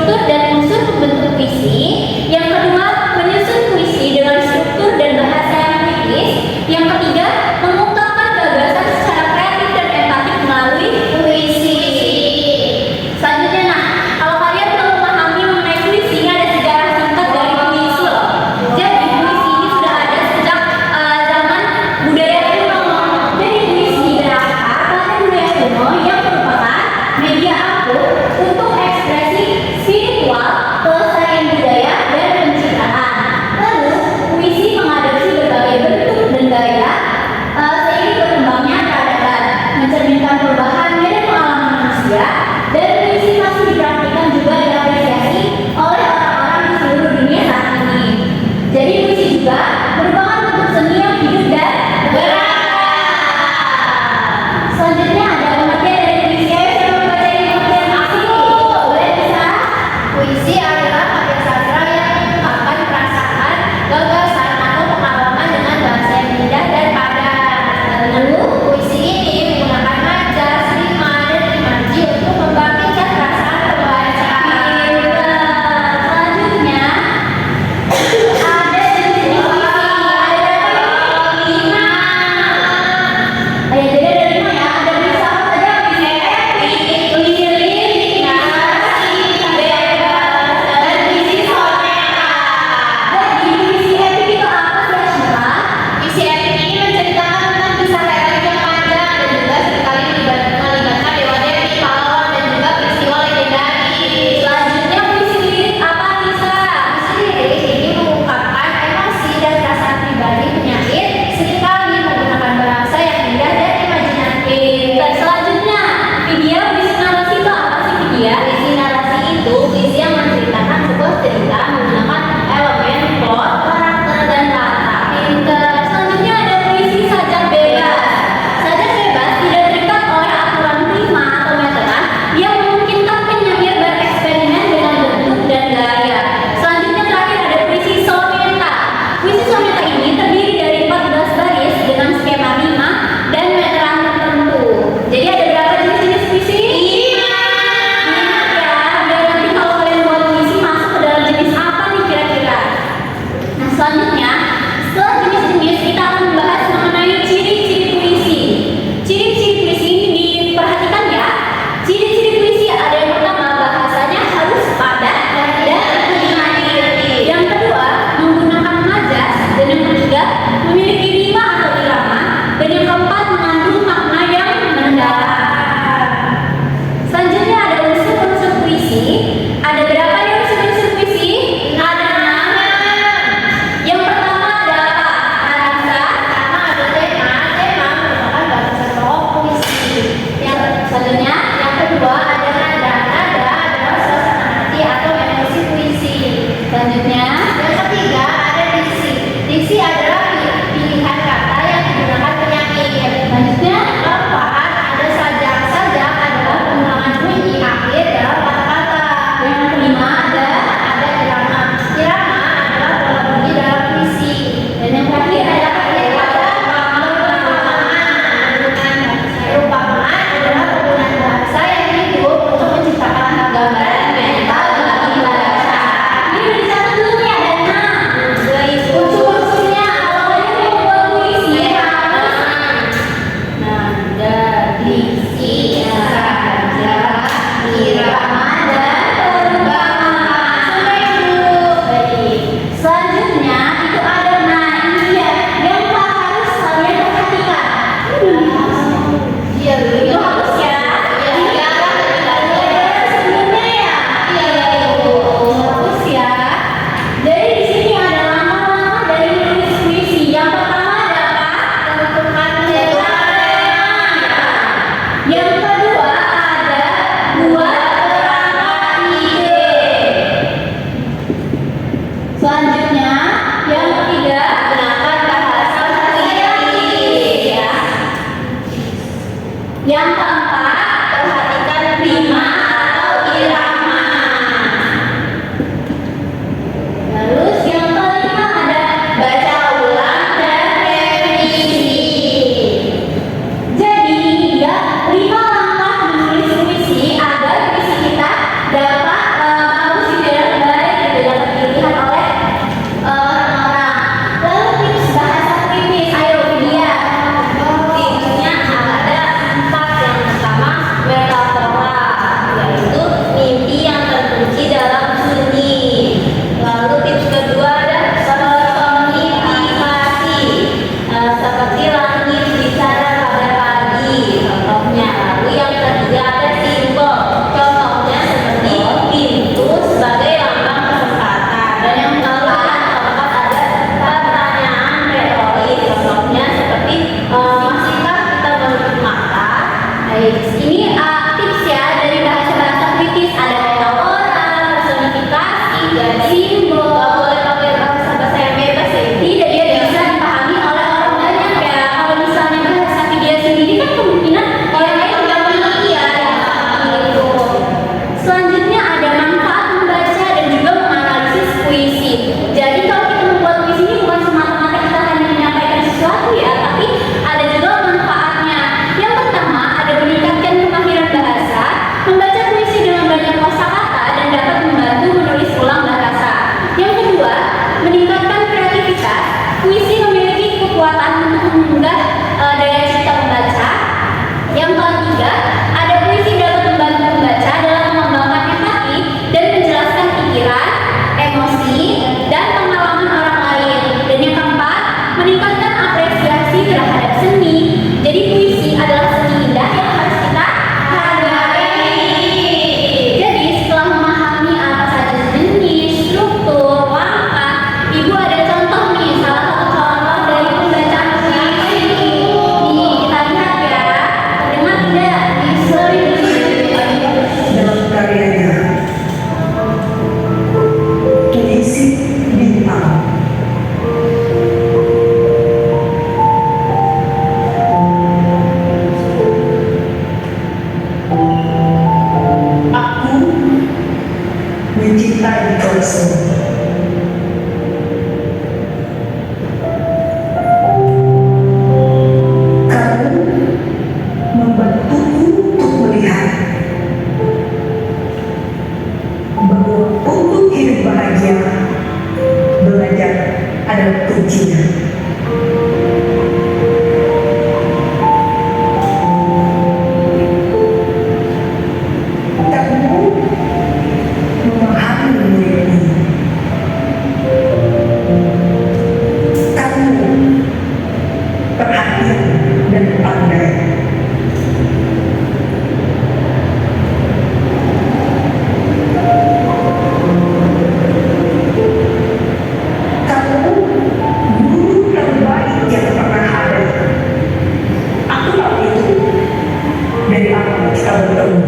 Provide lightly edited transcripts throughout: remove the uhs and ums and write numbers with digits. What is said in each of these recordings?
struktur dan unsur pembentuk puisi. Yang kedua, menyusun puisi dengan struktur dan bahasa yang kritis. Yang ketiga, mengungkapkan gagasan secara kreatif dan empatik melalui puisi. Selanjutnya, nah, kalau kalian belum memahami mengenai puisi, ada sejarah singkat dari puisi loh. Jadi puisi ini sudah ada sejak zaman budaya kuno. Jadi puisi berakar pada budaya kuno yang merupakan media ampuh untuk ekspresi spiritual menggugah daya cipta pembaca. Yang ketiga, ada puisi dapat membantu pembaca dalam mengembangkan empati dan menjelaskan pikiran, emosi, dan pengalaman orang lain. Dan yang keempat, meningkatkan apresiasi terhadap seni. Jadi puisi adalah seni indah yang harus kita hargai. Jadi setelah memahami apa saja jenis, struktur, langkah, Ibu ada contoh nih, salah satu contoh dari pembacaan puisi. Nih, kita lihat ya. Dengar tidak? Dalam karyanya Puisi Bintang, aku mencintai kau semua. Kamu membantuku untuk melihat bahwa untuk hidup bahagia, belajar adalah kuncinya. Kamu memahami muridmu. Kamu perhatian dan pandai. Kamu guru terbaik yang pernah ada. Aku tahu itu dari awal kita bertemu.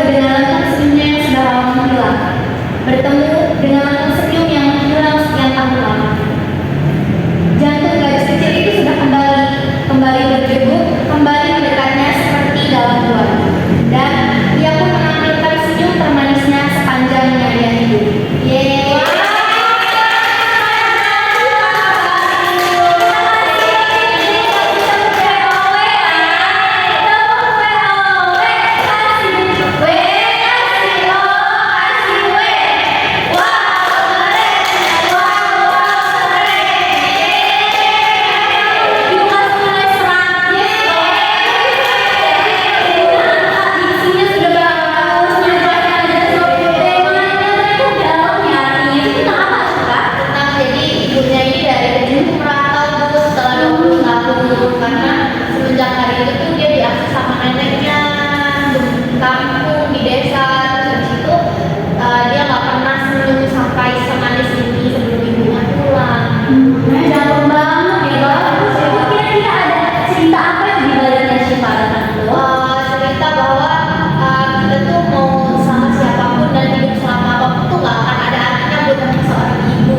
dengan lantang senyumnya yang sudah lama menghilang. Bertemu dengan lantang senyum yang menghilang sekian tahun lama. Jantung gadis kecil itu sudah kembali berdegup, kembali mendekatnya seperti dalam bulan. Dan ia pun menampilkan senyum termanisnya sepanjang dia hidup. Yeay! Karena semenjak hari itu tuh dia diasuh sama neneknya di kampung, di desa. Terus habis itu dia nggak pernah senyum sampai semanis ini sebelum ibunya pulang. Dalam banget ya bagus. Itu kira-kira ada cerita apa yang dibaliknya Syifa tentang itu? Cerita bahwa kita tuh mau sama siapapun dan hidup selama apapun tuh nggak akan ada artinya buat seorang ibu.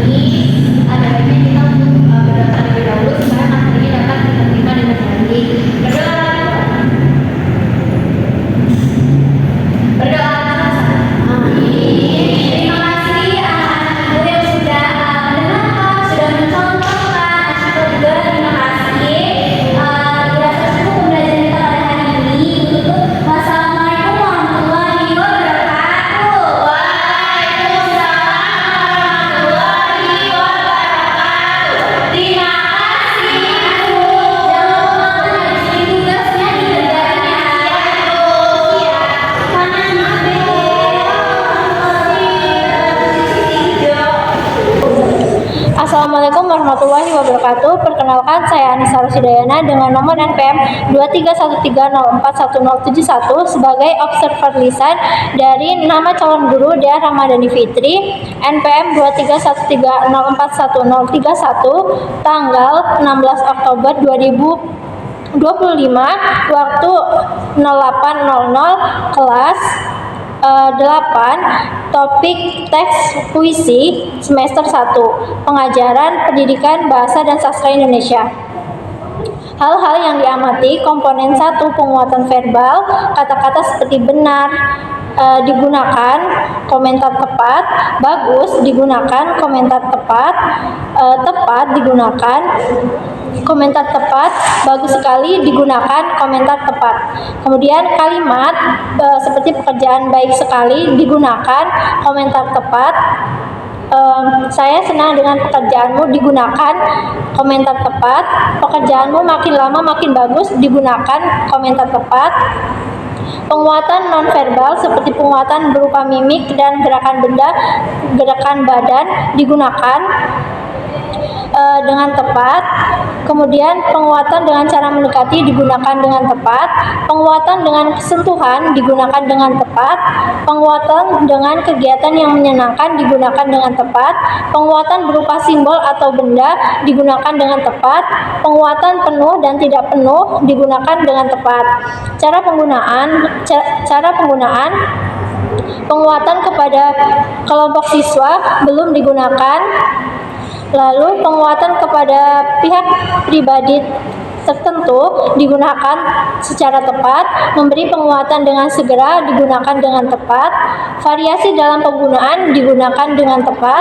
Ini Assalamualaikum warahmatullahi wabarakatuh. Perkenalkan, saya Anissa Rosidayana dengan nomor NPM 2313041071 sebagai observer lisan dari nama calon guru Dea Ramadhani Fitri, NPM 2313041031, tanggal 16 Oktober 2025, waktu 08.00, kelas 8, topik teks puisi semester 1, pengajaran pendidikan bahasa dan sastra Indonesia. Hal-hal yang diamati: komponen 1, penguatan verbal, kata-kata seperti benar digunakan komentar tepat, bagus digunakan komentar tepat, tepat digunakan komentar tepat, bagus sekali digunakan komentar tepat. Kemudian kalimat seperti pekerjaan baik sekali digunakan komentar tepat. Saya senang dengan pekerjaanmu digunakan komentar tepat. Pekerjaanmu makin lama makin bagus digunakan komentar tepat. Penguatan nonverbal seperti penguatan berupa mimik dan gerakan benda, gerakan badan digunakan dengan tepat. Kemudian penguatan dengan cara mendekati digunakan dengan tepat. Penguatan dengan sentuhan digunakan dengan tepat. Penguatan dengan kegiatan yang menyenangkan digunakan dengan tepat. Penguatan berupa simbol atau benda digunakan dengan tepat. Penguatan penuh dan tidak penuh digunakan dengan tepat. Cara penggunaan penguatan kepada kelompok siswa belum digunakan. Lalu penguatan kepada pihak pribadi tertentu digunakan secara tepat. Memberi penguatan dengan segera digunakan dengan tepat. Variasi dalam penggunaan digunakan dengan tepat.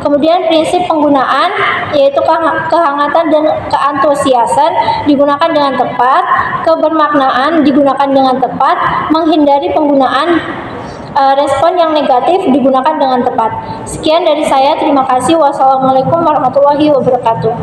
Kemudian prinsip penggunaan yaitu kehangatan dan keantusiasan digunakan dengan tepat. Kebermaknaan digunakan dengan tepat. Menghindari penggunaan respon yang negatif digunakan dengan tepat. Sekian dari saya, terima kasih. Wassalamualaikum warahmatullahi wabarakatuh.